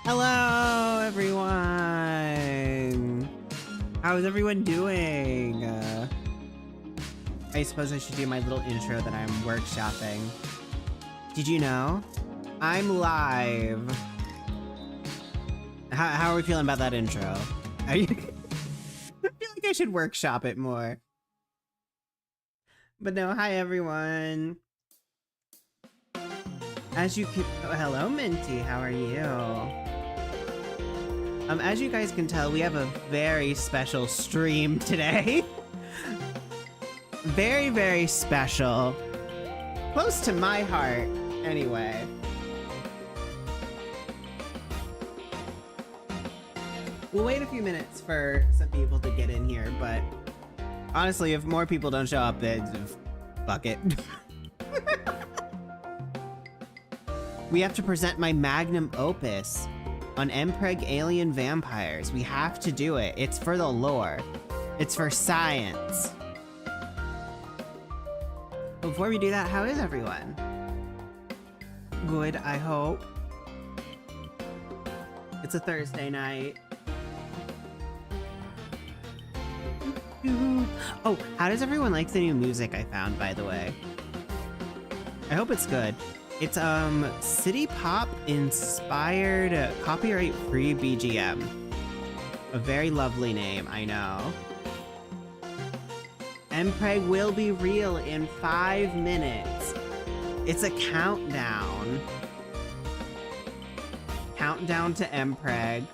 Hello, everyone! How's everyone doing? I suppose I should do my little intro that I'm workshopping. Did you know? I'm live. How are we feeling about that intro? I feel like I should workshop it more. But no, hi everyone. As you can, oh, hello Minty, how are you? As you guys can tell, we have a very special stream today. Very, very special. Close to my heart, anyway. We'll wait a few minutes for some people to get in here, but honestly, if more people don't show up, then fuck it. We have to present my magnum opus on Mpreg alien vampires. We have to do it. It's for the lore. It's for science. Before we do that, how is everyone? Good, I hope. It's a Thursday night. Oh, how does everyone like the new music I found, by the way? I hope it's good. It's city pop inspired copyright-free BGM. A very lovely name, I know. Mpreg will be real in 5 minutes. It's a countdown. Countdown to Mpreg.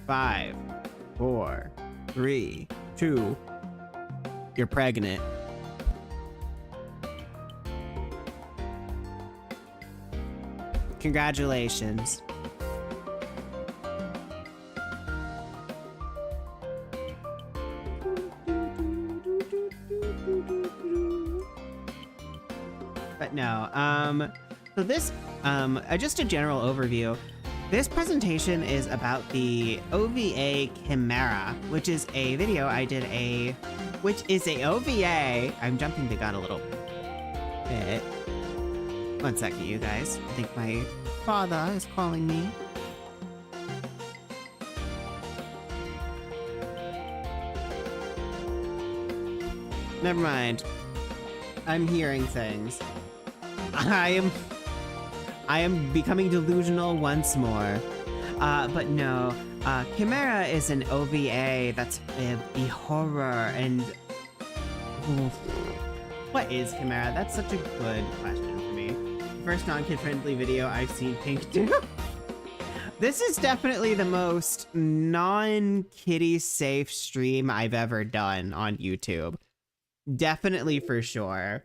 Five, 4, 3, 2. You're pregnant. Congratulations. But no, so this, just a general overview. This presentation is about the OVA Kimera, which is a video I did which is a OVA. I'm jumping the gun a little bit. 1 second, you guys. I think my father is calling me. Never mind. I'm hearing things. I am becoming delusional once more. But no. Kimera is an OVA that's a horror and... What is Kimera? That's such a good question for me. First non-kid-friendly video I've seen Pink do. This is definitely the most non-kiddie safe stream I've ever done on YouTube. Definitely for sure.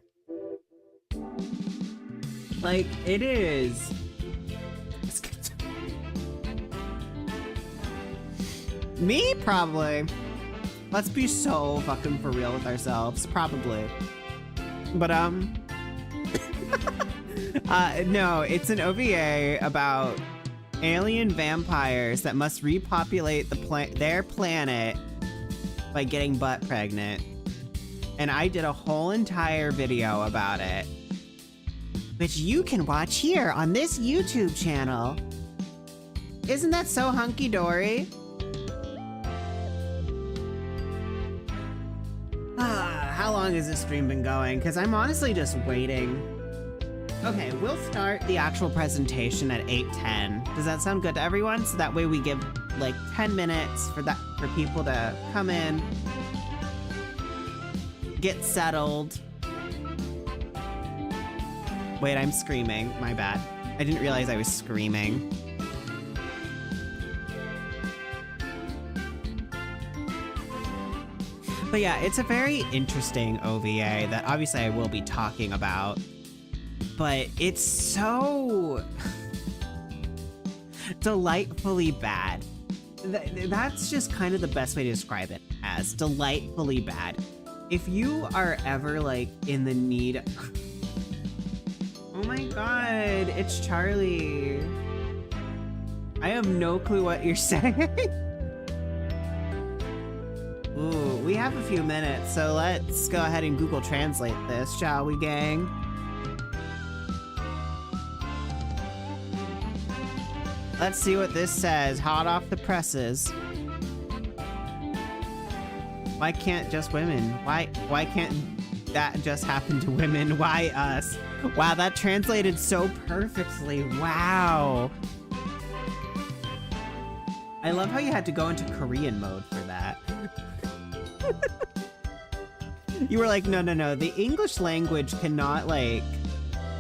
Like, it is... Me? Probably. Let's be so fucking for real with ourselves. Probably. But, no, it's an OVA about alien vampires that must repopulate their planet by getting butt pregnant. And I did a whole entire video about it, which you can watch here on this YouTube channel. Isn't that so hunky-dory? How long has this stream been going? Because I'm honestly just waiting. Okay, we'll start the actual presentation at 8:10. Does that sound good to everyone? So that way we give like 10 minutes for people to come in, get settled. Wait, I'm screaming. My bad. I didn't realize I was screaming. But yeah, it's a very interesting OVA that obviously I will be talking about. But it's so delightfully bad. That's just kind of the best way to describe it as delightfully bad. If you are ever like in the need... Oh my god, it's Charlie. I have no clue what you're saying. Ooh, we have a few minutes, so let's go ahead and Google Translate this, shall we, gang? Let's see what this says. Hot off the presses. Why can't just women? Why can't that just happen to women? Why us? Wow, that translated so perfectly. Wow. I love how you had to go into Korean mode for that. You were like, no, the English language cannot, like,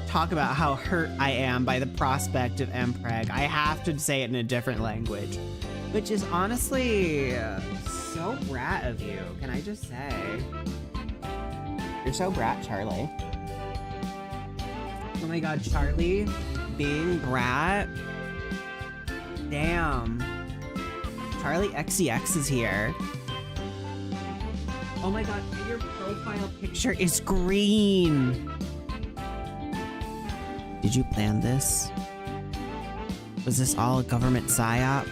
talk about how hurt I am by the prospect of Mpreg. I have to say it in a different language. Which is honestly so brat of you, can I just say? You're so brat, Charlie. Oh my god, Charlie being brat? Damn. Charlie XCX is here. Oh my god, your profile picture is green. Did you plan this? Was this all a government psyop?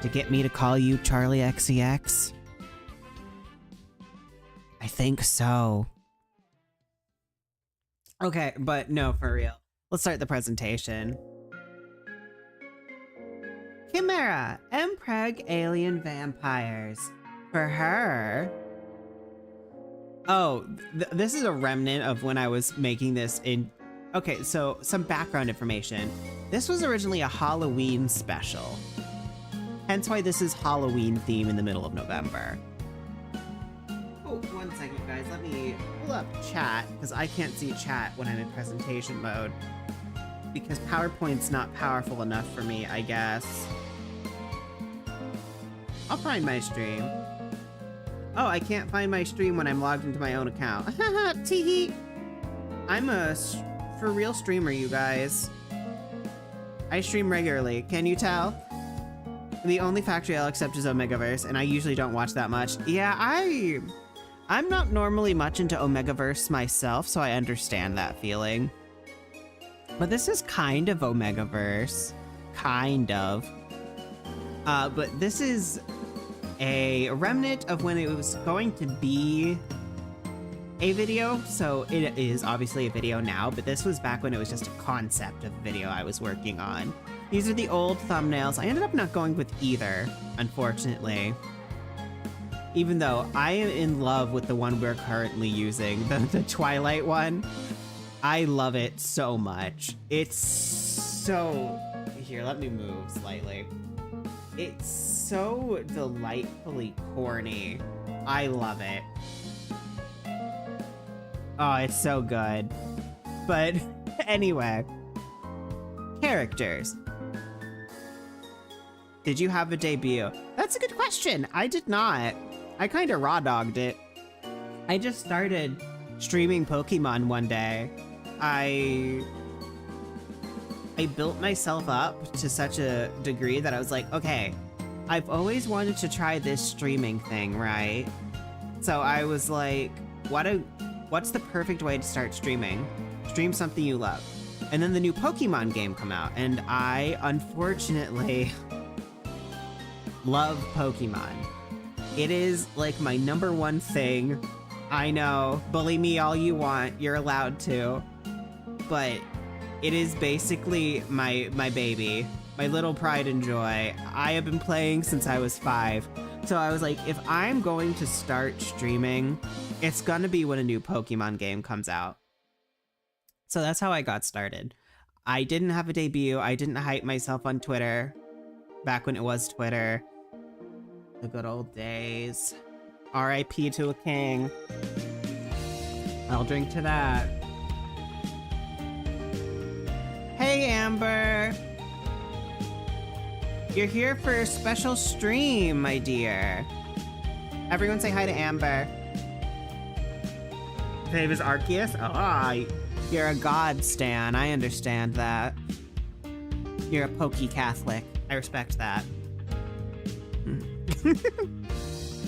To get me to call you Charlie XCX? I think so. Okay, but no, for real. Let's start the presentation. Kimera, Mpreg alien vampires. For her... Oh, this is a remnant of when I was making this in... Okay, so some background information. This was originally a Halloween special. Hence why this is Halloween theme in the middle of November. Oh, 1 second, guys. Let me pull up chat, because I can't see chat when I'm in presentation mode. Because PowerPoint's not powerful enough for me, I guess. I'll find my stream. Oh, I can't find my stream when I'm logged into my own account. Haha, teehee. I'm a for real streamer, you guys. I stream regularly. Can you tell? The only factory I'll accept is Omegaverse, and I usually don't watch that much. Yeah, I'm not normally much into Omegaverse myself, so I understand that feeling. But this is kind of Omegaverse. Kind of. But this is a remnant of when it was going to be a video, so it is obviously a video now, but this was back when it was just a concept of video I was working on. These are the old thumbnails. I ended up not going with either, unfortunately. Even though I am in love with the one we're currently using, the Twilight one. I love it so much. It's so... Here, let me move slightly. It's so delightfully corny. I love it. Oh, it's so good. But anyway. Characters. Did you have a debut? That's a good question. I did not. I kind of raw dogged it. I just started streaming Pokemon one day. I built myself up to such a degree that I was like, okay, I've always wanted to try this streaming thing, right? So I was like, what's the perfect way to start streaming? Stream something you love. And then the new Pokemon game come out, and I, unfortunately, love Pokemon. It is, like, my #1 thing. I know, bully me all you want, you're allowed to. But it is basically my baby, my little pride and joy. I have been playing since I was 5. So I was like, if I'm going to start streaming, it's gonna be when a new Pokemon game comes out. So that's how I got started. I didn't have a debut. I didn't hype myself on Twitter back when it was Twitter. The good old days. R.I.P. to a king. I'll drink to that. Hey, Amber. You're here for a special stream, my dear. Everyone say hi to Amber. His name is Arceus? Oh, you're a god stan. I understand that. You're a pokey Catholic. I respect that.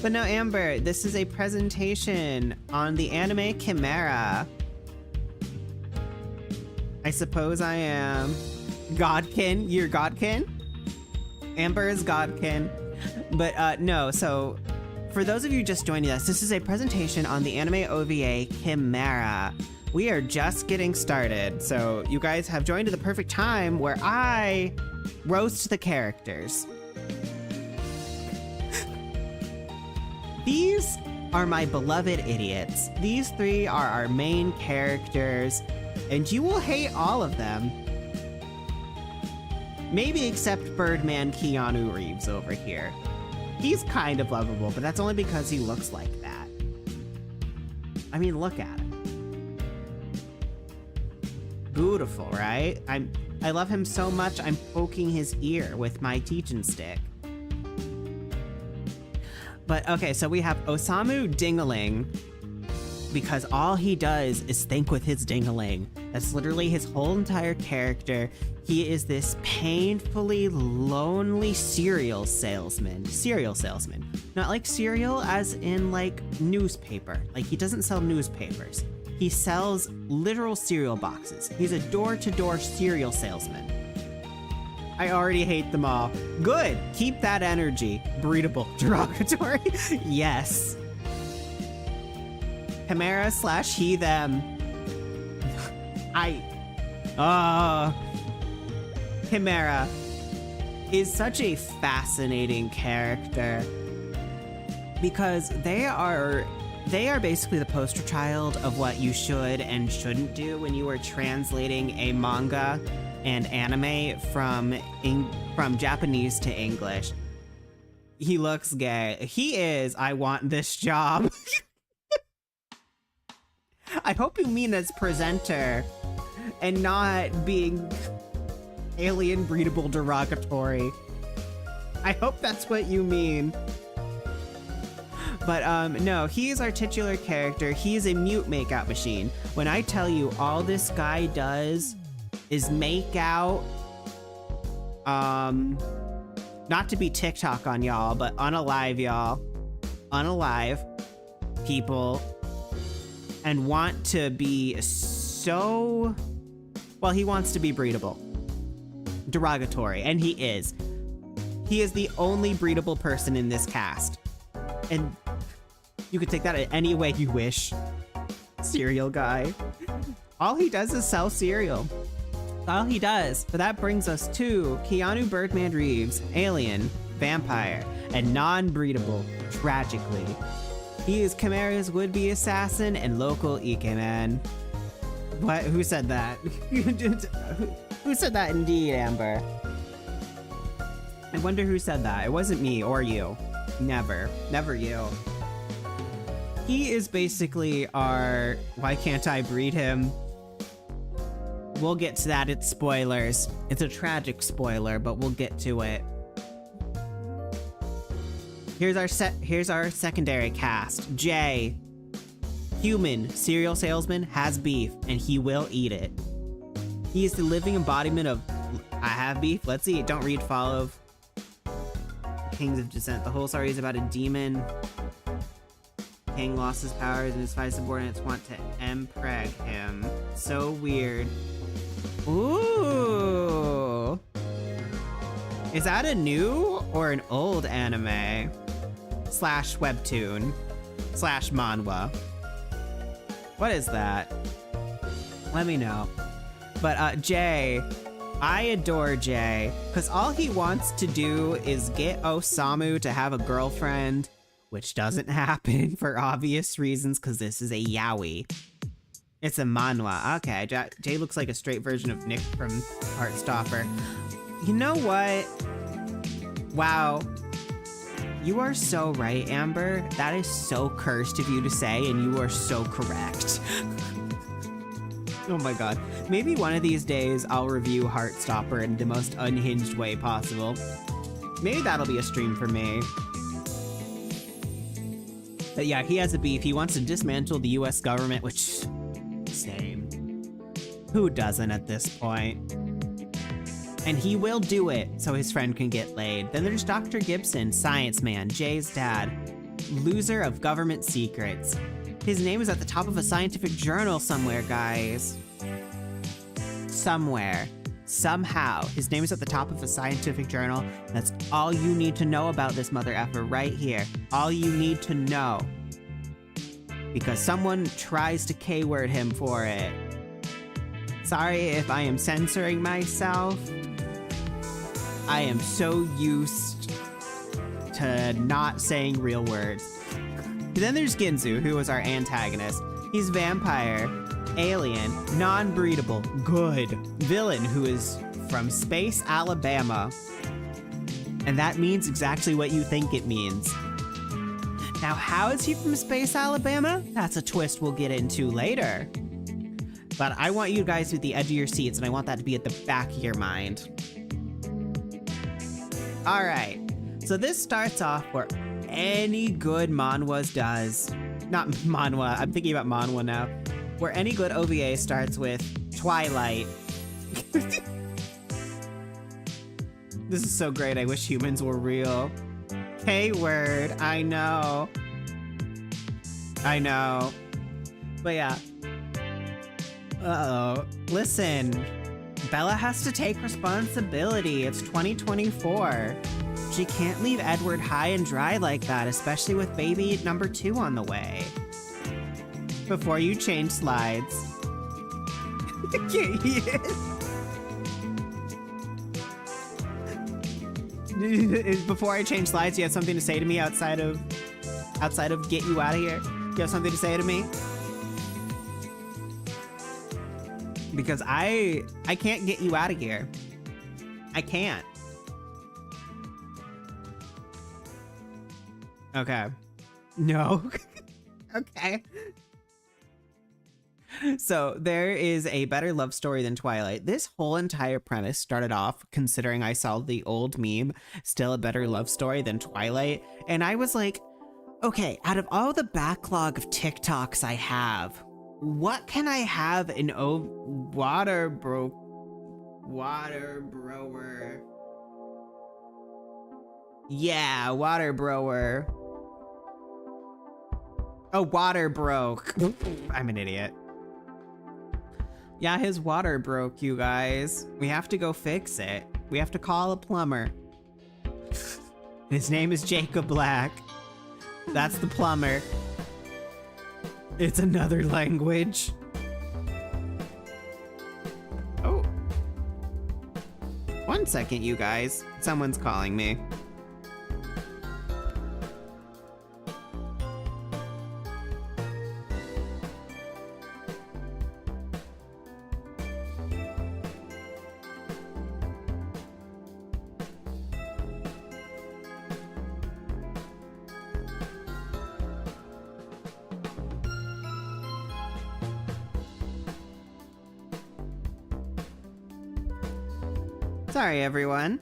But no, Amber, this is a presentation on the anime Kimera. I suppose I am Godkin. You're Godkin? Amber is Godkin. But no, so for those of you just joining us, this is a presentation on the anime OVA Kimera. We are just getting started, so you guys have joined at the perfect time where I roast the characters. These are my beloved idiots. These three are our main characters, and you will hate all of them. Maybe except Birdman Keanu Reeves over here. He's kind of lovable, but that's only because he looks like that. I mean, look at him. Beautiful, right? I love him so much, I'm poking his ear with my teaching stick. But okay, so we have Osamu Dingaling, because all he does is think with his dingaling. That's literally his whole entire character. He is this painfully lonely cereal salesman. Not like cereal as in like newspaper. Like he doesn't sell newspapers. He sells literal cereal boxes. He's a door-to-door cereal salesman. I already hate them all. Good, keep that energy. Breedable, derogatory, yes. Kimera / he, them. Kimera is such a fascinating character because they are basically the poster child of what you should and shouldn't do when you are translating a manga and anime from Japanese to English. He looks gay. He is, I want this job. I hope you mean as presenter and not being alien breedable derogatory. I hope that's what you mean. But no, he's our titular character. He's a mute makeout machine. When I tell you all this guy does is make out, not to be TikTok on y'all, but unalive y'all, unalive people, and want to be so, well, he wants to be breedable, derogatory, and he is. He is the only breedable person in this cast. And you could take that any way you wish. Cereal guy. All he does is sell cereal. All he does. But that brings us to Keanu Birdman Reeves, alien, vampire, and non-breedable, tragically. He is Kimera's would-be assassin and local Ikemen. What? Who said that? Who said that indeed, Amber? I wonder who said that. It wasn't me or you. Never. Never you. He is basically our why can't I breed him? We'll get to that, it's spoilers. It's a tragic spoiler, but we'll get to it. Here's our secondary cast. Jay, human, cereal salesman, has beef, and he will eat it. He is the living embodiment of I have beef, let's eat, don't read, follow. Kings of Descent. The whole story is about a demon. King lost his powers and his 5 subordinates want to Mpreg him. So weird. Ooh. Is that a new or an old anime? / webtoon / manhwa? What is that? Let me know. But Jay, I adore Jay, because all he wants to do is get Osamu to have a girlfriend, which doesn't happen for obvious reasons, because this is a yaoi. It's a manhwa. Okay, Jay looks like a straight version of Nick from Heartstopper. You know what? Wow. You are so right, Amber. That is so cursed of you to say, and you are so correct. Oh my god. Maybe one of these days I'll review Heartstopper in the most unhinged way possible. Maybe that'll be a stream for me. But yeah, he has a beef. He wants to dismantle the US government, which... same. Who doesn't at this point? And he will do it so his friend can get laid. Then there's Dr. Gibson, science man, Jay's dad. Loser of government secrets. His name is at the top of a scientific journal somewhere, guys. Somewhere. Somehow. His name is at the top of a scientific journal. That's all you need to know about this mother effer right here. All you need to know. Because someone tries to K-word him for it. Sorry if I am censoring myself. I am so used to not saying real words. Then there's Ginzu, who was our antagonist. He's vampire, alien, non-breedable, good, villain who is from Space, Alabama. And that means exactly what you think it means. Now, how is he from Space, Alabama? That's a twist we'll get into later. But I want you guys at the edge of your seats, and I want that to be at the back of your mind. All right, so this starts off where any good manhwas does. Not manhwa, I'm thinking about manhwa now. Where any good OVA starts with Twilight. This is so great, I wish humans were real. K-word, I know. I know. But yeah. Uh-oh. Listen, Bella has to take responsibility. It's 2024. She can't leave Edward high and dry like that, especially with baby number 2 on the way. Before you change slides. Before I change slides, you have something to say to me outside of get you out of here? You have something to say to me? Because I can't get you out of here. I can't. Okay. No. Okay. So there is a better love story than Twilight. This whole entire premise started off, considering I saw the old meme, still a better love story than Twilight. And I was like, okay, out of all the backlog of TikToks I have, what can I have in water brower? Yeah, water brower. Oh, water broke. I'm an idiot. Yeah, his water broke, you guys. We have to go fix it. We have to call a plumber. His name is Jacob Black. That's the plumber. It's another language. Oh. 1 second, you guys. Someone's calling me. Sorry, everyone.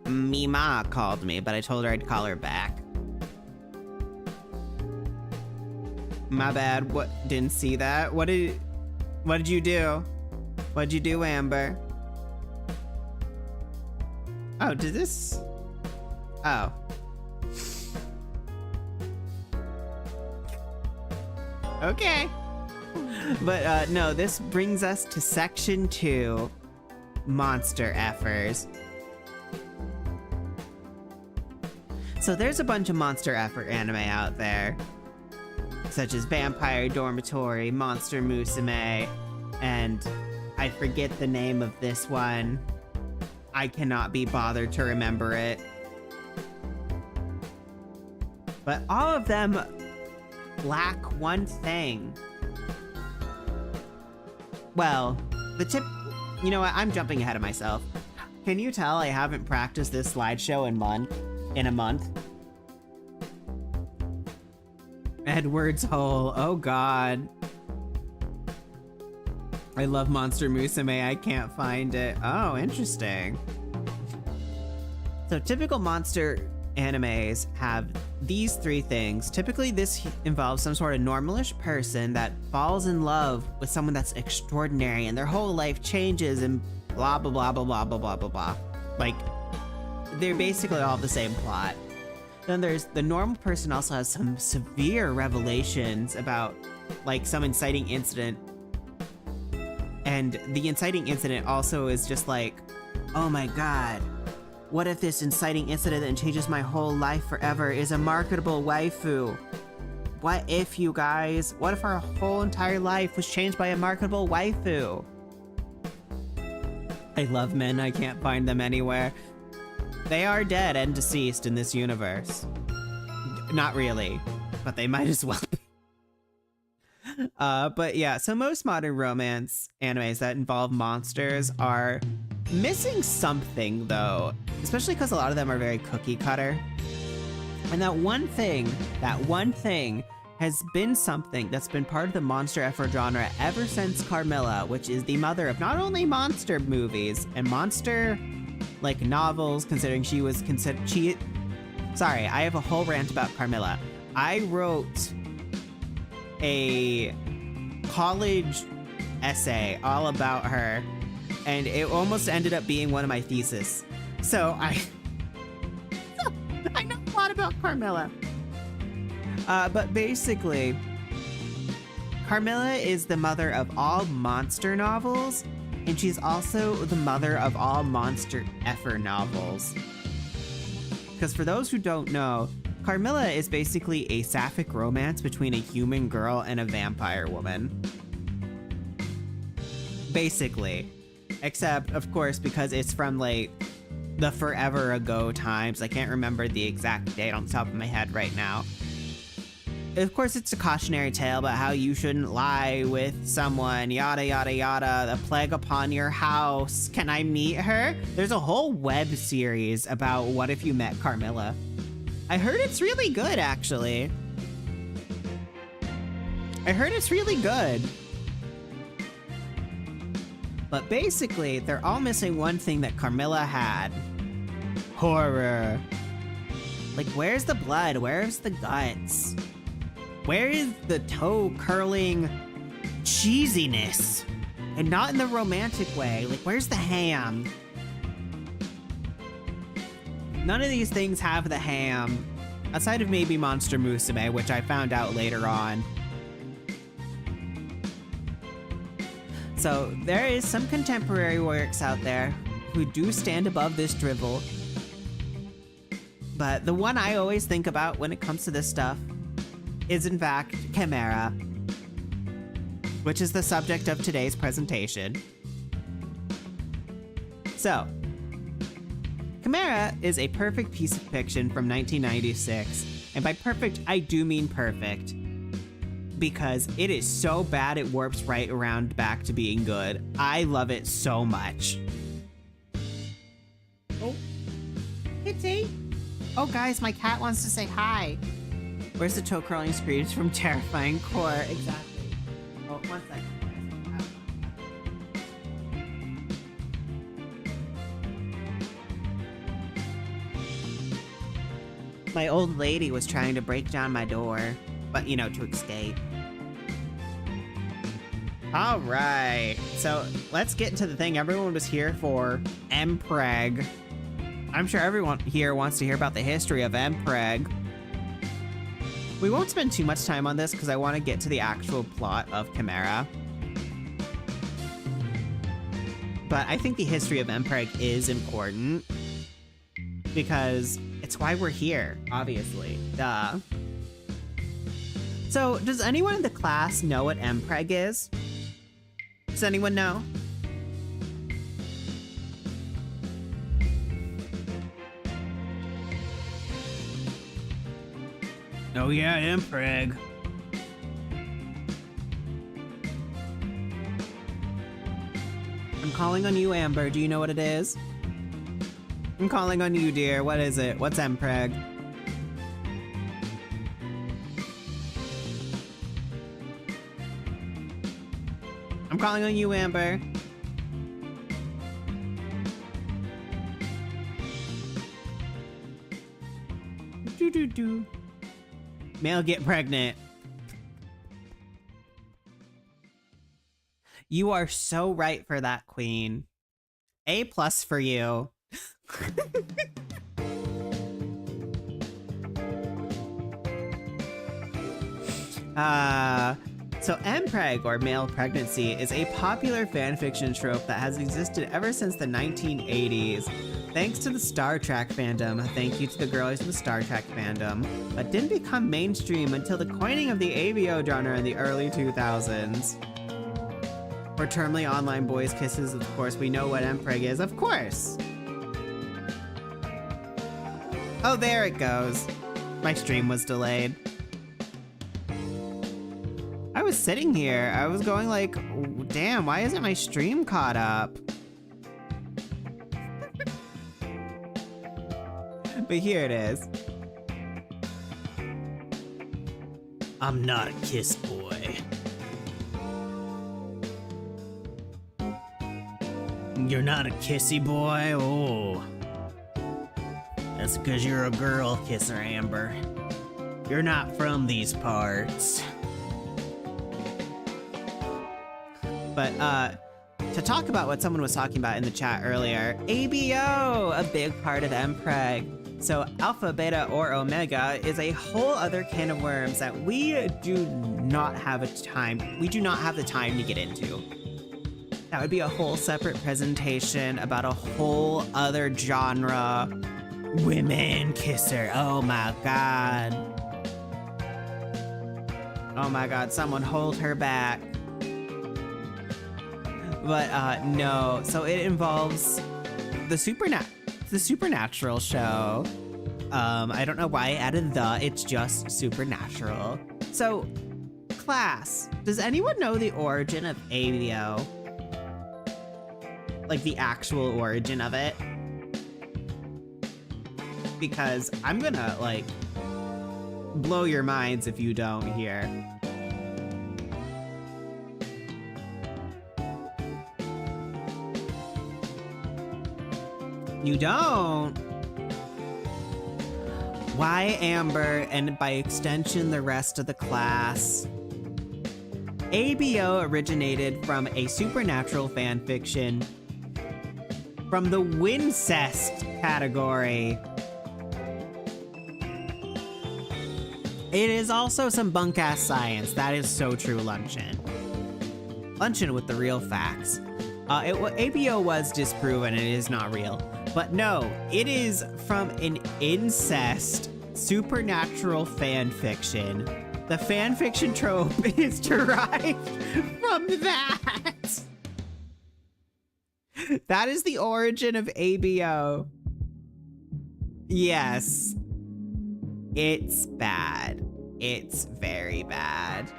Me ma called me, but I told her I'd call her back. My bad. What? Didn't see that. What did you do? What'd you do, Amber? Oh, did this? Oh. Okay. But no, this brings us to section 2, monster effers. So there's a bunch of monster effer anime out there, such as Vampire Dormitory, Monster Musume, and I forget the name of this one. I cannot be bothered to remember it. But all of them lack one thing. Well, you know what? I'm jumping ahead of myself. Can you tell I haven't practiced this slideshow in a month? Edward's hole. Oh god. I love Monster Musume. I can't find it. Oh, interesting. So typical monster animes have these 3 things. Typically this involves some sort of normalish person that falls in love with someone that's extraordinary and their whole life changes and blah blah blah blah blah blah blah blah blah. Like, they're basically all the same plot. Then there's the normal person also has some severe revelations about like some inciting incident. And the inciting incident also is just like, oh my god, what if this inciting incident that changes my whole life forever is a marketable waifu? What if, you guys? What if our whole entire life was changed by a marketable waifu? I love men, I can't find them anywhere. They are dead and deceased in this universe. Not really, but they might as well be. But yeah, so most modern romance animes that involve monsters are missing something though, especially because a lot of them are very cookie cutter. And that one thing has been something that's been part of the monster effort genre ever since Carmilla, which is the mother of not only monster movies and monster like novels, considering she was sorry, I have a whole rant about Carmilla. I wrote a college essay all about her, and it almost ended up being one of my theses. So I know a lot about Carmilla. But basically, Carmilla is the mother of all monster novels, and she's also the mother of all monster effer novels. Because for those who don't know, Carmilla is basically a sapphic romance between a human girl and a vampire woman. Basically. Except, of course, because it's from, like, the forever ago times. I can't remember the exact date on the top of my head right now. Of course, it's a cautionary tale about how you shouldn't lie with someone, yada yada yada, the plague upon your house. Can I meet her? There's a whole web series about what if you met Carmilla. I heard it's really good, actually. I heard it's really good. But basically, they're all missing one thing that Carmilla had. Horror. Like, where's the blood? Where's the guts? Where is the toe-curling cheesiness? And not in the romantic way. Like, where's the ham? None of these things have the ham, outside of maybe Monster Musume, which I found out later on. So there is some contemporary works out there who do stand above this drivel. But the one I always think about when it comes to this stuff is in fact Kimera, which is the subject of today's presentation. So, Kimera is a perfect piece of fiction from 1996, and by perfect, I do mean perfect, because it is so bad it warps right around back to being good. I love it so much. Oh, Kitty. Oh guys, my cat wants to say hi. Where's the toe curling screams from Terrifying Core? Exactly. Oh, 1 second. My old lady was trying to break down my door, but you know, to escape. All right, so let's get into the thing everyone was here for, Mpreg. I'm sure everyone here wants to hear about the history of Mpreg. We won't spend too much time on this because I want to get to the actual plot of Kimera. But I think the history of Mpreg is important because it's why we're here, obviously. Duh. So, does anyone in the class know what Mpreg is? Does anyone know? Oh yeah, Mpreg. I'm calling on you, Amber. Do you know what it is? I'm calling on you, dear. What is it? What's Mpreg? I'm calling on you, Amber. Do. Male get pregnant. You are so right for that, queen. A+ for you. So Mpreg, or male pregnancy, is a popular fanfiction trope that has existed ever since the 1980s. Thanks to the Star Trek fandom, thank you to the girlies of the Star Trek fandom, but didn't become mainstream until the coining of the AVO genre in the early 2000s. For terminally online boys kisses, of course, we know what Mpreg is, of course. Oh, there it goes. My stream was delayed. I was sitting here, I was going like, damn, why isn't my stream caught up? But here it is. I'm not a kiss boy. You're not a kissy boy? Oh. That's because you're a girl kisser, Amber. You're not from these parts. But, to talk about what someone was talking about in the chat earlier, ABO, a big part of Mpreg. So alpha, beta, or omega is a whole other can of worms that we do not have the time to get into. That would be a whole separate presentation about a whole other genre. Women kisser, oh my god. Oh my god, someone hold her back. But no, so it involves the Supernatural show. I don't know why I added the, it's just Supernatural. So, class, does anyone know the origin of ABO? Like the actual origin of it? Because I'm gonna, like, blow your minds if you don't here. You don't? Why Amber, and by extension the rest of the class? ABO originated from a supernatural fanfiction from the Wincest category. It is also some bunk-ass science. That is so true, Luncheon. Luncheon with the real facts. ABO was disproven and it is not real. But no, it is from an incest supernatural fanfiction. The fanfiction trope is derived from that. That is the origin of ABO. Yes. It's bad. It's very bad.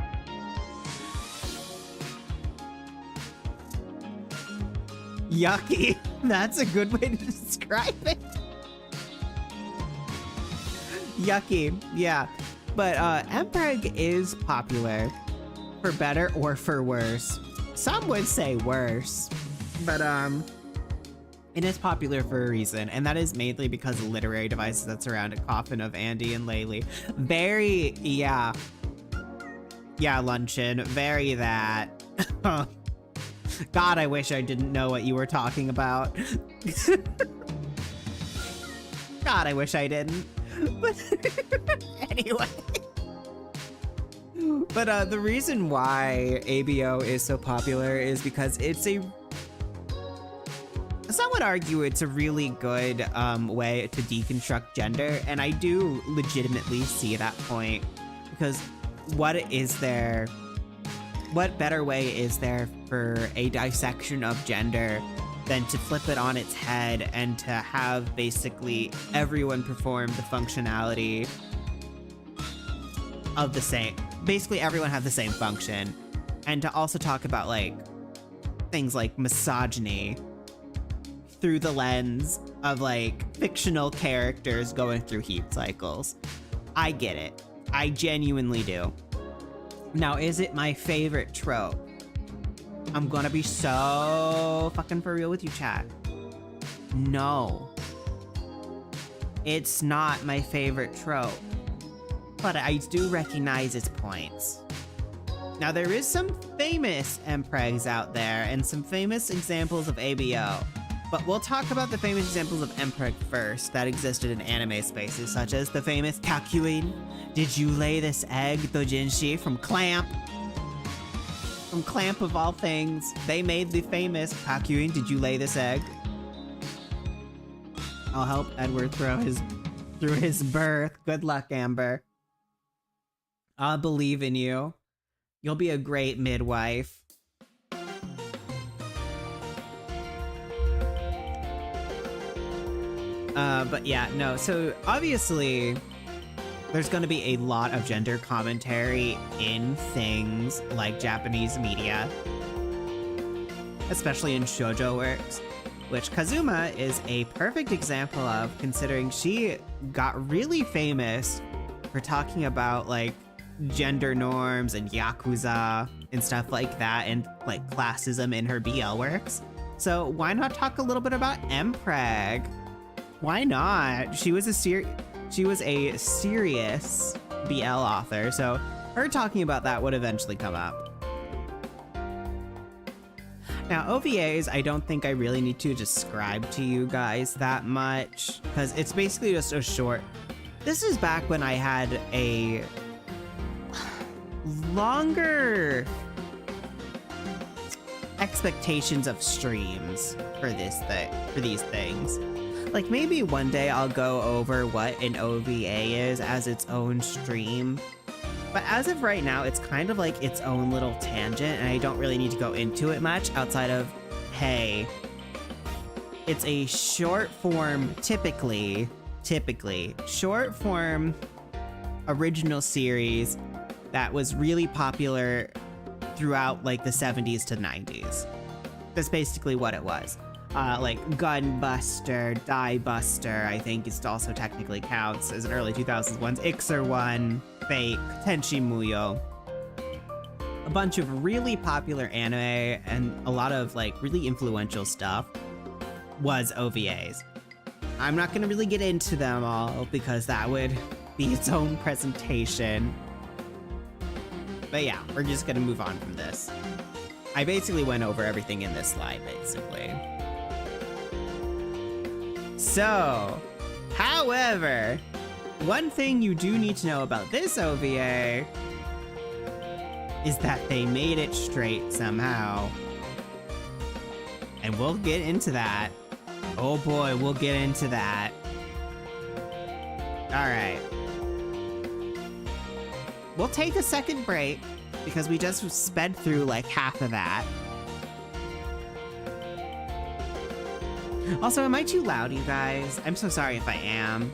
Yucky. That's a good way to describe it. Yucky. Yeah. But Mpreg is popular, for better or for worse. Some would say worse, but it is popular for a reason, and that is mainly because of literary devices that surround a coffin of Andy and Laylee. Very, yeah. Yeah, Luncheon, very that. God, I wish I didn't know what you were talking about. God, I wish I didn't. But anyway. But the reason why ABO is so popular is because it's some would argue it's a really good way to deconstruct gender, and I do legitimately see that point, because what better way is there for a dissection of gender than to flip it on its head and to have basically everyone perform the functionality of the same, basically everyone have the same function, and to also talk about like things like misogyny through the lens of like fictional characters going through heat cycles. I get it. I genuinely do. Now, is it my favorite trope? I'm gonna be so fucking for real with you, chat. No. It's not my favorite trope. But I do recognize its points. Now, there is some famous Mpregs out there and some famous examples of ABO. But we'll talk about the famous examples of Mpreg first that existed in anime spaces, such as the famous Kakyoin, Did You Lay This Egg, Dojinshi from Clamp. From Clamp of all things, they made the famous Kakyoin, Did You Lay This Egg? I'll help Edward through his birth. Good luck, Amber. I believe in you. You'll be a great midwife. But yeah, no, so obviously there's going to be a lot of gender commentary in things like Japanese media, especially in shoujo works, which Kazuma is a perfect example of, considering she got really famous for talking about like gender norms and yakuza and stuff like that, and like classism in her BL works. So why not talk a little bit about Mpreg? Why not? She was a serious BL author, so her talking about that would eventually come up. Now, OVAs, I don't think I really need to describe to you guys that much, because it's basically just a short... This is back when I had a longer expectations of streams for these things. Like, maybe one day I'll go over what an OVA is as its own stream. But as of right now, it's kind of like its own little tangent, and I don't really need to go into it much outside of, hey, it's a short form, typically, short form original series that was really popular throughout like the 70s to 90s. That's basically what it was. Like Gunbuster, Diebuster, I think it also technically counts as an early 2000s ones. Ixer 1, Fake, Tenshi Muyo. A bunch of really popular anime and a lot of like really influential stuff was OVAs. I'm not gonna really get into them all because that would be its own presentation. But yeah, we're just gonna move on from this. I basically went over everything in this slide, basically. So, however, one thing you do need to know about this OVA is that they made it straight somehow. And we'll get into that. Oh boy, we'll get into that. Alright. We'll take a second break because we just sped through like half of that. Also, am I too loud, you guys? I'm so sorry if I am.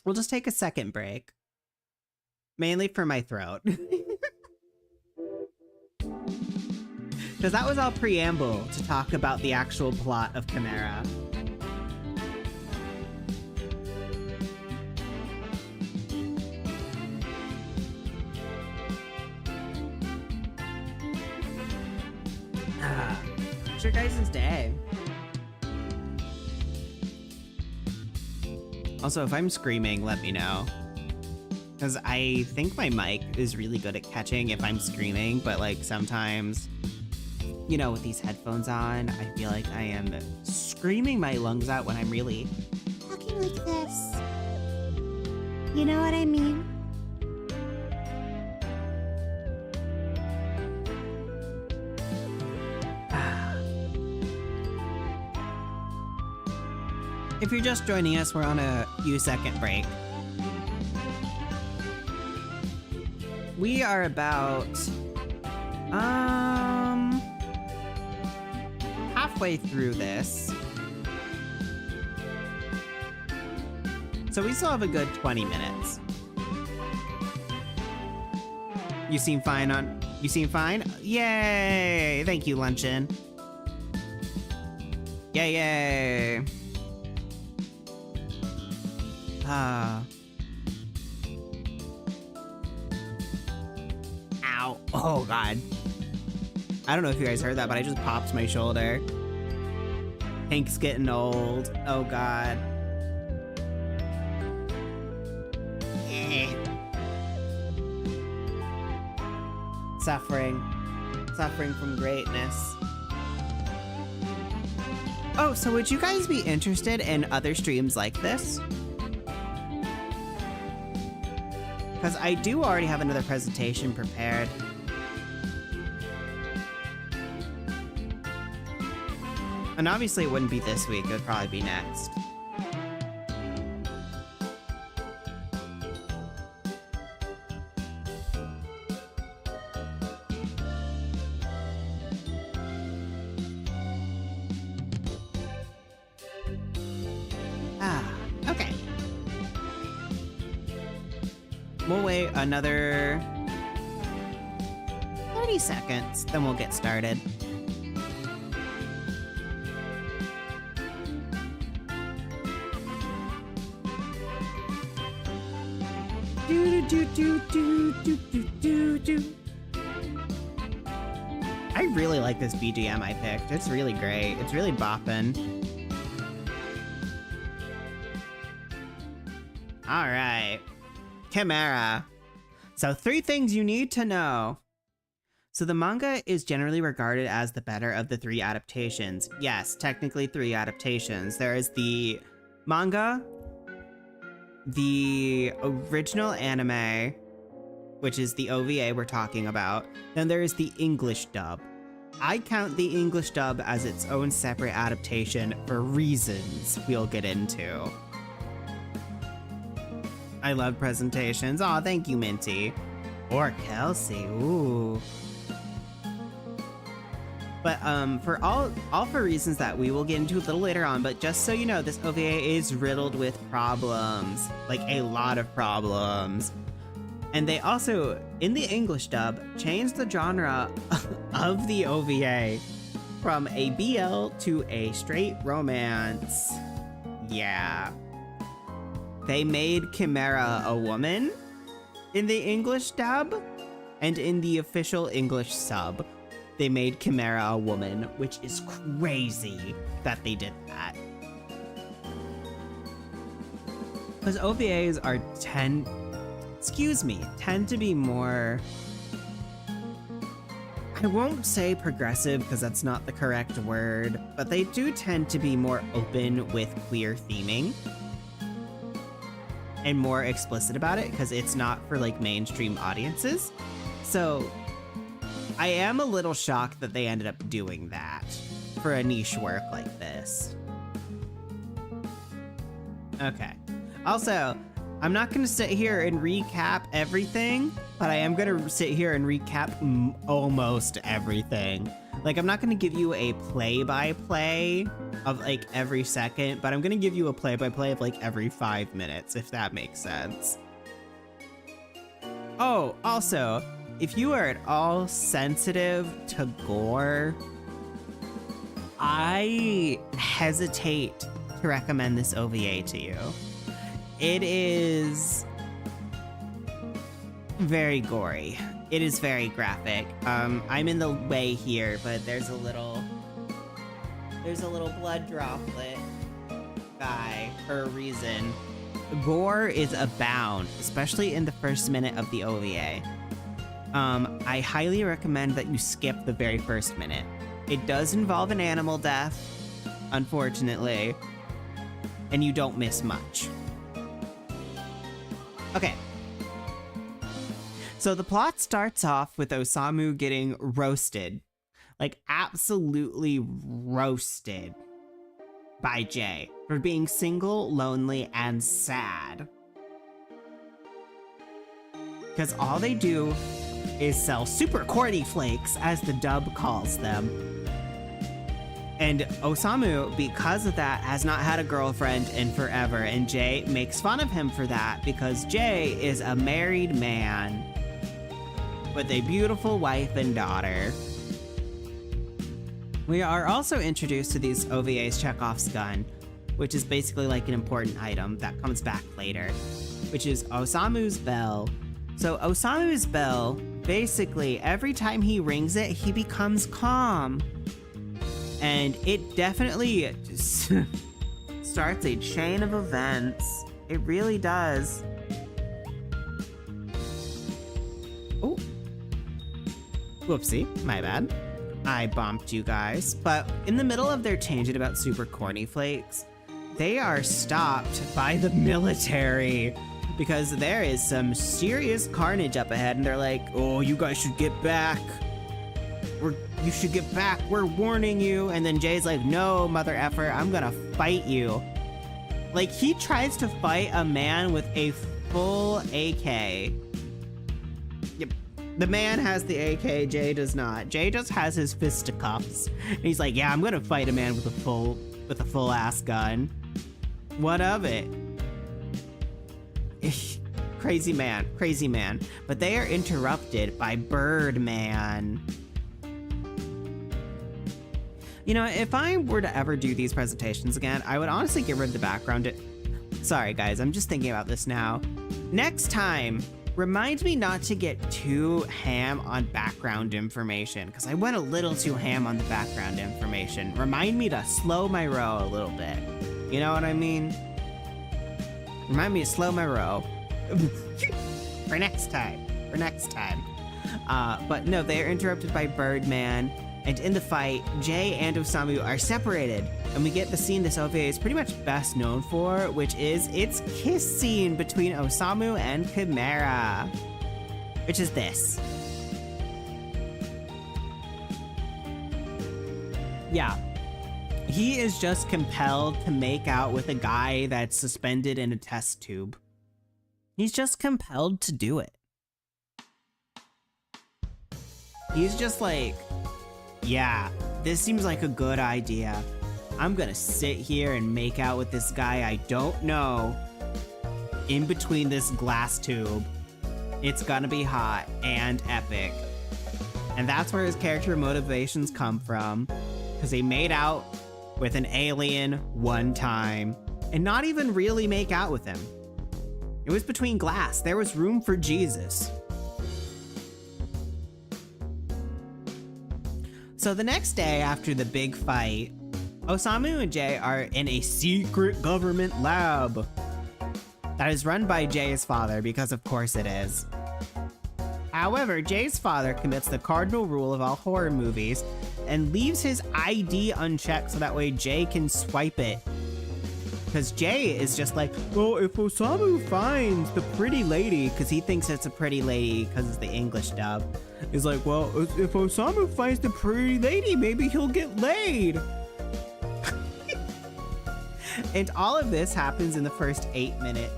We'll just take a second break. Mainly for my throat. Because that was all preamble to talk about the actual plot of Kimera. How's your guys' day? Also, if I'm screaming, let me know. Because I think my mic is really good at catching if I'm screaming, but like sometimes, you know, with these headphones on, I feel like I am screaming my lungs out when I'm really talking like this. You know what I mean? If you're just joining us, we're on a few second break. We are about, halfway through this. So we still have a good 20 minutes. You seem fine you seem fine? Yay! Thank you, Luncheon. Yay! Ow. Oh, God. I don't know if you guys heard that, but I just popped my shoulder. Hank's getting old. Oh, God. Suffering. Suffering from greatness. Oh, so would you guys be interested in other streams like this? Because I do already have another presentation prepared. And obviously it wouldn't be this week, it would probably be next. we'll wait another 30 seconds, then we'll get started. Do do do do do do do do. I really like this BGM I picked. It's really great. It's really boppin'. All right, Kimera. So 3 things you need to know. So the manga is generally regarded as the better of the 3 adaptations. Yes, technically 3 adaptations. There is the manga, the original anime, which is the OVA we're talking about. Then there is the English dub. I count the English dub as its own separate adaptation for reasons we'll get into. I love presentations. Aw, thank you, Minty. Or Kelsey, ooh. But for all for reasons that we will get into a little later on, but just so you know, this OVA is riddled with problems. Like, a lot of problems. And they also, in the English dub, changed the genre of the OVA from a BL to a straight romance. Yeah. They made Kimera a woman in the English dub, and in the official English sub, they made Kimera a woman, which is crazy that they did that. Because OVAs tend to be more, I won't say progressive because that's not the correct word, but they do tend to be more open with queer theming and more explicit about it because it's not for like mainstream audiences. So I am a little shocked that they ended up doing that for a niche work like this. Okay. Also, I'm not going to sit here and recap everything, but I am going to sit here and recap almost everything. Like, I'm not going to give you a play-by-play of, like, every second, but I'm going to give you a play-by-play of, like, every 5 minutes, if that makes sense. Oh, also, if you are at all sensitive to gore, I hesitate to recommend this OVA to you. It is very gory. It is very graphic. I'm in the way here, but there's a little blood droplet guy for a reason. Gore is abound, especially in the first minute of the OVA. I highly recommend that you skip the very first minute. It does involve an animal death, unfortunately, and you don't miss much. Okay. So the plot starts off with Osamu getting roasted. Like, absolutely roasted by Jay for being single, lonely, and sad. Because all they do is sell super corny flakes, as the dub calls them. And Osamu, because of that, has not had a girlfriend in forever, and Jay makes fun of him for that because Jay is a married man with a beautiful wife and daughter. We are also introduced to these OVAs Chekhov's gun, which is basically like an important item that comes back later, which is Osamu's bell. So Osamu's bell, basically every time he rings it, he becomes calm. And it definitely starts a chain of events. It really does. Oh. Whoopsie, my bad. I bumped you guys. But in the middle of their tangent about super corny flakes, they are stopped by the military because there is some serious carnage up ahead, and they're like, oh, you guys should get back. You should get back, we're warning you. And then Jay's like, no, mother effer, I'm gonna fight you. Like, he tries to fight a man with a full AK. Yep. The man has the AK, Jay does not. Jay just has his fisticuffs. And he's like, yeah, I'm gonna fight a man with a full ass gun. What of it? crazy man, crazy man. But they are interrupted by Birdman. You know, if I were to ever do these presentations again, I would honestly get rid of the background. Sorry, guys, I'm just thinking about this now. Next time, remind me not to get too ham on background information, because I went a little too ham on the background information. Remind me to slow my row a little bit. You know what I mean? Remind me to slow my row. For next time. But no, they are interrupted by Birdman. And in the fight, Jay and Osamu are separated, and we get the scene this OVA is pretty much best known for, which is its kiss scene between Osamu and Kimera, which is this. Yeah, he is just compelled to make out with a guy that's suspended in a test tube. He's just compelled to do it. He's just like, yeah, this seems like a good idea. I'm gonna sit here and make out with this guy I don't know in between this glass tube. It's gonna be hot and epic. And that's where his character motivations come from, because he made out with an alien one time and not even really make out with him. It was between glass. There was room for Jesus. So the next day after the big fight, Osamu and Jay are in a secret government lab that is run by Jay's father, because of course it is. However, Jay's father commits the cardinal rule of all horror movies and leaves his ID unchecked so that way Jay can swipe it. Because Jay is just like, well, if Osamu finds the pretty lady, because he thinks it's a pretty lady because it's the English dub, he's like, well, if Osamu finds the pretty lady, maybe he'll get laid. And all of this happens in the first 8 minutes.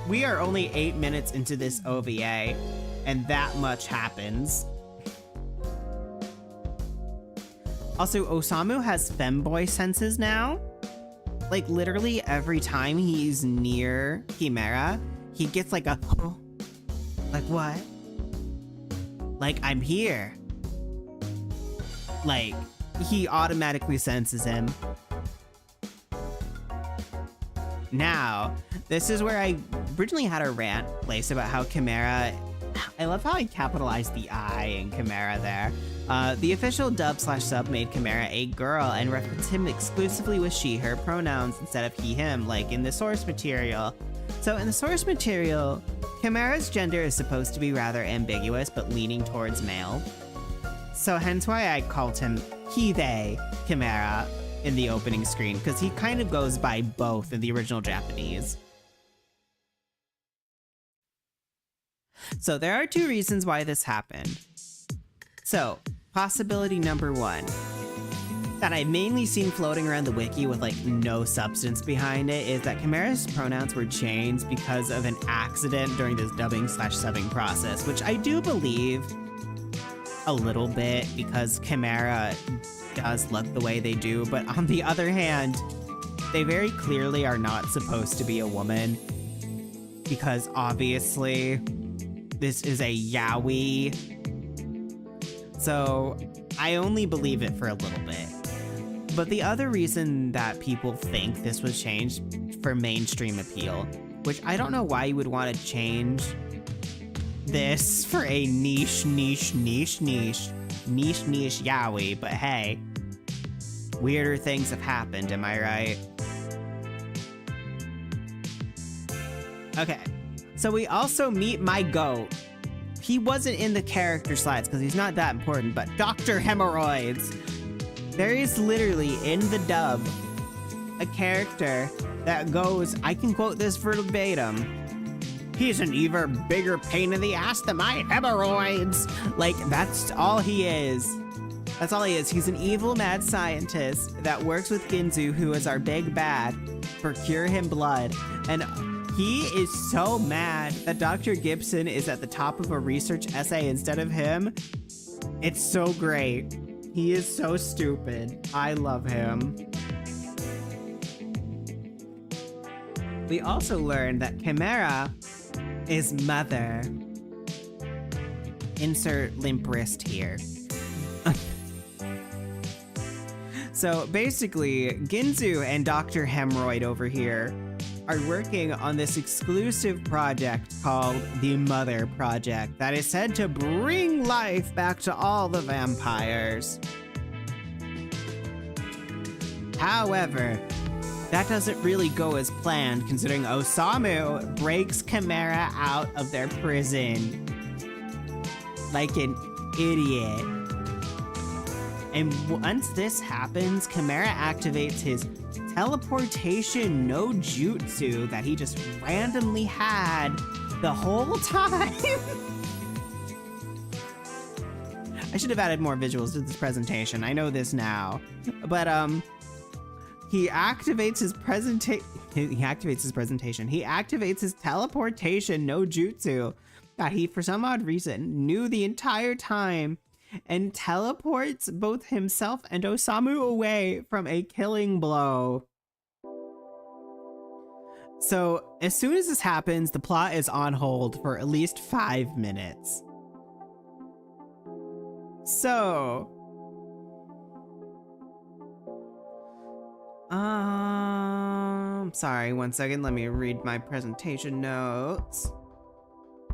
We are only 8 minutes into this OVA, and that much happens. Also, Osamu has femboy senses now. Like, literally every time he's near Kimera, he gets like a, oh, like what? Like, I'm here. Like, he automatically senses him. Now, this is where I originally had a rant placed about how Kimera, I love how I capitalized the I in Kimera there. The official dub/sub made Kimera a girl and referenced him exclusively with she, her pronouns instead of he, him, like in the source material. So in the source material, Kimera's gender is supposed to be rather ambiguous but leaning towards male. So hence why I called him he, they, Kimera in the opening screen, because he kind of goes by both in the original Japanese. So there are two reasons why this happened. So, possibility number one, that I've mainly seen floating around the wiki with like no substance behind it, is that Kimera's pronouns were changed because of an accident during this dubbing/subbing process, which I do believe a little bit, because Kimera does look the way they do, but on the other hand, they very clearly are not supposed to be a woman, because obviously this is a yaoi. So I only believe it for a little bit. But the other reason that people think this was changed for mainstream appeal, which I don't know why you would want to change this for a niche yaoi, but hey, weirder things have happened, am I right? Okay, so we also meet my goat. He wasn't in the character slides because he's not that important, but Dr. Hemorrhoids. There is literally in the dub a character that goes, I can quote this verbatim, "He's an even bigger pain in the ass than my hemorrhoids." Like, that's all he is. That's all he is. He's an evil mad scientist that works with Ginzu, who is our big bad, for cure him blood. And he is so mad that Dr. Gibson is at the top of a research essay instead of him. It's so great. He is so stupid. I love him. We also learned that Kimera is mother. Insert limp wrist here. So basically, Ginzu and Dr. Hemorrhoid over here are working on this exclusive project called the Mother Project that is said to bring life back to all the vampires. However, that doesn't really go as planned, considering Osamu breaks Kimera out of their prison like an idiot. And once this happens, Kimera activates his teleportation no jutsu that he just randomly had the whole time. I should have added more visuals to this presentation. I know this now. But he activates his presentation. He activates his teleportation no jutsu that he, for some odd reason, knew the entire time, and teleports both himself and Osamu away from a killing blow. So as soon as this happens, the plot is on hold for at least 5 minutes. So, sorry, one second, let me read my presentation notes.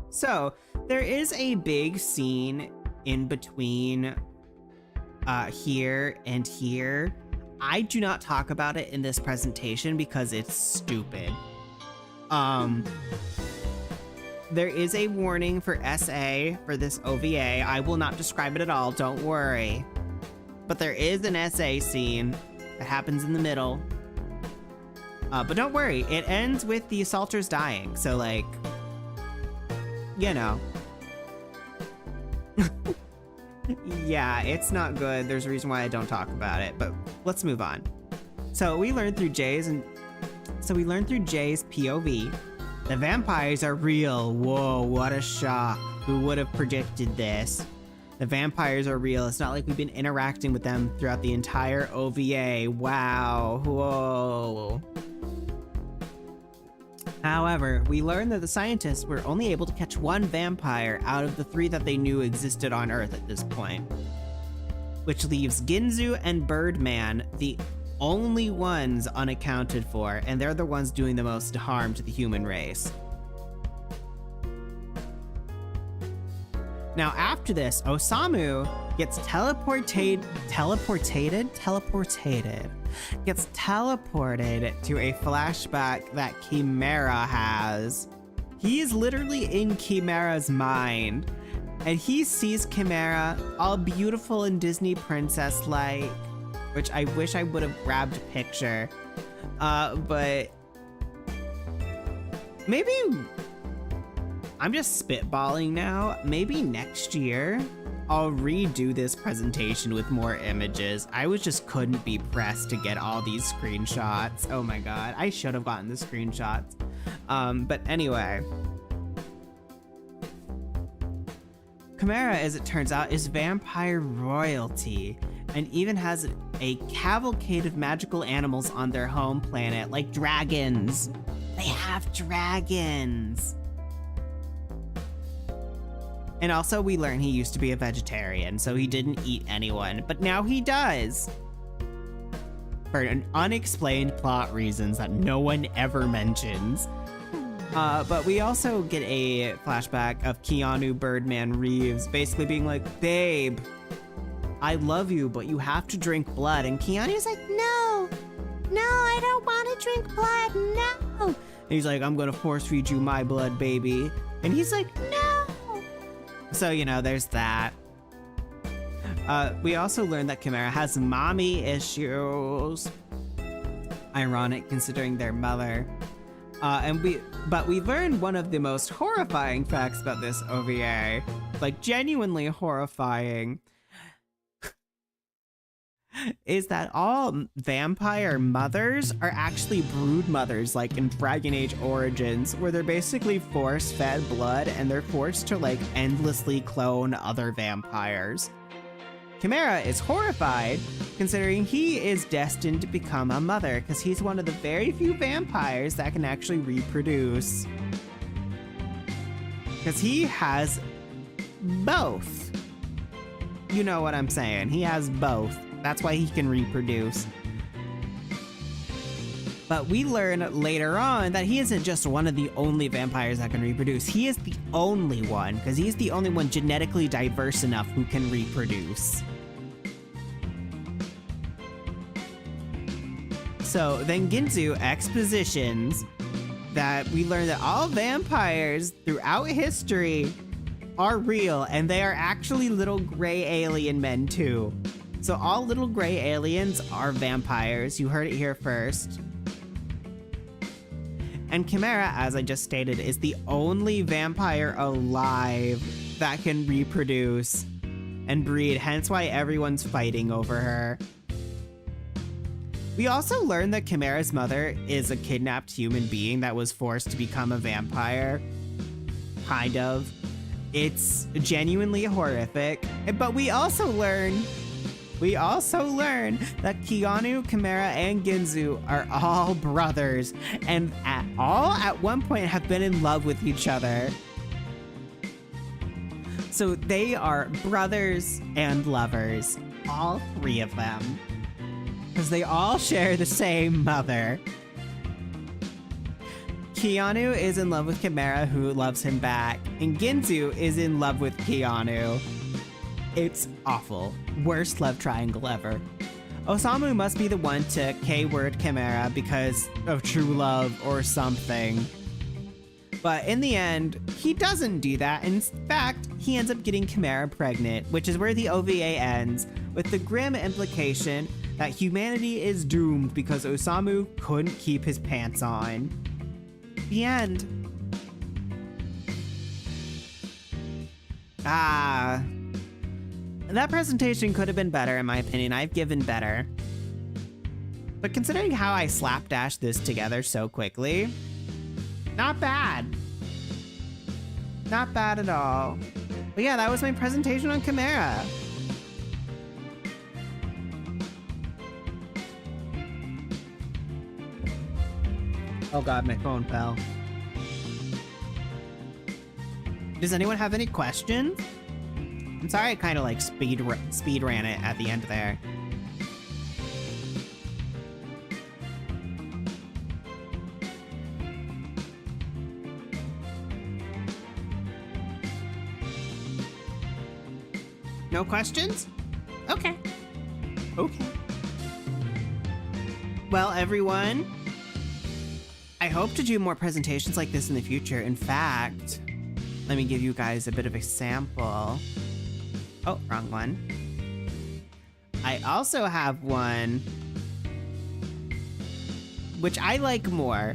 So, there is a big scene in between here and here. I do not talk about it in this presentation because it's stupid. There is a warning for SA for this OVA. I will not describe it at all, don't worry. But there is an SA scene that happens in the middle. But don't worry, it ends with the assaulters dying, so like, you know. Yeah, it's not good. There's a reason why I don't talk about it, but let's move on. So we learned through Jay's POV, the vampires are real. Whoa, what a shock. Who would have predicted this? The vampires are real. It's not like we've been interacting with them throughout the entire OVA. Wow, whoa. However, we learned that the scientists were only able to catch one vampire out of the 3 that they knew existed on Earth at this point, which leaves Ginzu and Birdman the only ones unaccounted for, and they're the ones doing the most harm to the human race. Now after this, Osamu gets teleported to a flashback that Kimera has. He is literally in Kimera's mind, and he sees Kimera all beautiful and Disney princess-like, which I wish I would have grabbed a picture. But maybe I'm just spitballing now. Maybe next year I'll redo this presentation with more images. I just couldn't be pressed to get all these screenshots. Oh my god, I should have gotten the screenshots. But anyway. Kimera, as it turns out, is vampire royalty, and even has a cavalcade of magical animals on their home planet, like dragons. They have dragons. And also we learn he used to be a vegetarian, so he didn't eat anyone, but now he does. For an unexplained plot reasons that no one ever mentions. But we also get a flashback of Keanu Birdman Reeves basically being like, babe, I love you, but you have to drink blood. And Keanu's like, no, I don't want to drink blood, no. And he's like, I'm gonna force feed you my blood, baby. And he's like, no. So, you know, there's that. We also learned that Kimera has mommy issues. Ironic considering their mother. But we learned one of the most horrifying facts about this OVA, like genuinely horrifying, is that all vampire mothers are actually brood mothers, like in Dragon Age Origins, where they're basically force-fed blood and they're forced to like endlessly clone other vampires. Kimera is horrified, considering he is destined to become a mother, because he's one of the very few vampires that can actually reproduce. Because he has both. You know what I'm saying. He has both. That's why he can reproduce. But we learn later on that he isn't just one of the only vampires that can reproduce. He is the only one, because he's the only one genetically diverse enough who can reproduce. So then Ginzu expositions that we learn that all vampires throughout history are real, and they are actually little gray alien men too. So all little gray aliens are vampires. You heard it here first. And Kimera, as I just stated, is the only vampire alive that can reproduce and breed, hence why everyone's fighting over her. We also learned that Kimera's mother is a kidnapped human being that was forced to become a vampire. Kind of. It's genuinely horrific. But we also learn that Keanu, Kimera, and Ginzu are all brothers, and at one point have been in love with each other. So they are brothers and lovers, all three of them, because they all share the same mother. Keanu is in love with Kimera, who loves him back, and Ginzu is in love with Keanu. It's awful. Worst love triangle ever. Osamu must be the one to K-word Kimera because of true love or something. But in the end, he doesn't do that. In fact, he ends up getting Kimera pregnant, which is where the OVA ends, with the grim implication that humanity is doomed because Osamu couldn't keep his pants on. The end. That presentation could have been better, in my opinion. I've given better. But considering how I slapdashed this together so quickly, not bad. Not bad at all. But yeah, that was my presentation on Kimera. Oh god, my phone fell. Does anyone have any questions? I'm sorry I kind of like speed ran it at the end there. No questions? Okay. Okay. Well, everyone, I hope to do more presentations like this in the future. In fact, let me give you guys a bit of a sample. Oh, wrong one. I also have one which I like more.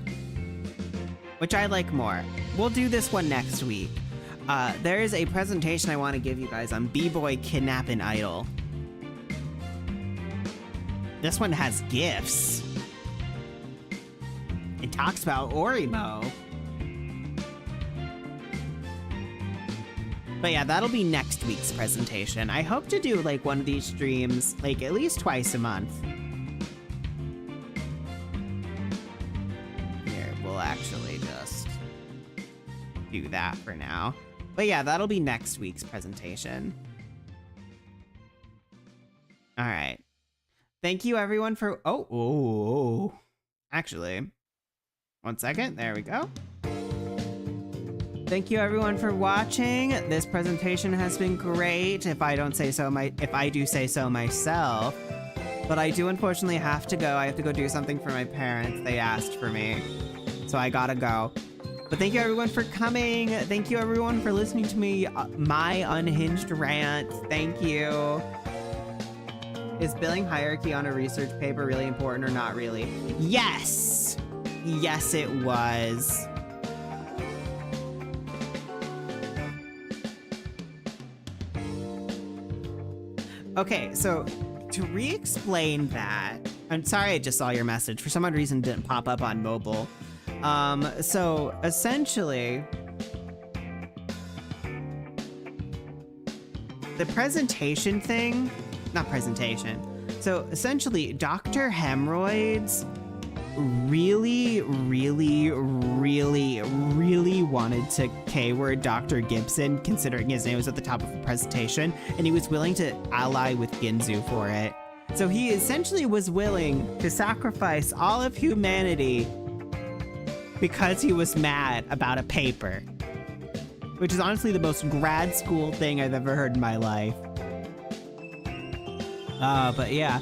We'll do this one next week. There is a presentation I want to give you guys on B-Boy Kidnapping Idol. This one has gifts. It talks about Orimo. But yeah, that'll be next week's presentation. I hope to do like one of these streams like at least twice a month. Here, we'll actually just do that for now. But yeah, that'll be next week's presentation. All right. Thank you everyone for, actually, one second, there we go. Thank you everyone for watching. This presentation has been great. If I do say so myself, but I do unfortunately have to go. I have to go do something for my parents. They asked for me, so I gotta go. But thank you everyone for coming. Thank you everyone for listening to me, my unhinged rant. Thank you. Is billing hierarchy on a research paper really important or not really? Yes! Yes, it was. Okay, so to re-explain that, I'm sorry I just saw your message. For some odd reason, it didn't pop up on mobile. So essentially, the presentation thing not presentation. So essentially, Dr. Hemorrhoids really wanted to K-word Dr. Gibson, considering his name was at the top of the presentation, and he was willing to ally with Ginzu for it. So he essentially was willing to sacrifice all of humanity because he was mad about a paper. Which is honestly the most grad school thing I've ever heard in my life. But yeah.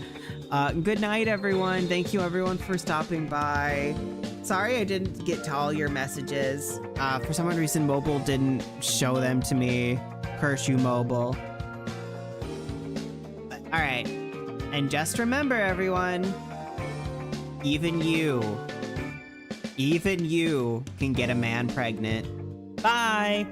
Good night, everyone. Thank you, everyone, for stopping by. Sorry I didn't get to all your messages. For some reason, mobile didn't show them to me. Curse you, mobile. But, all right. And just remember, everyone, even you can get a man pregnant. Bye!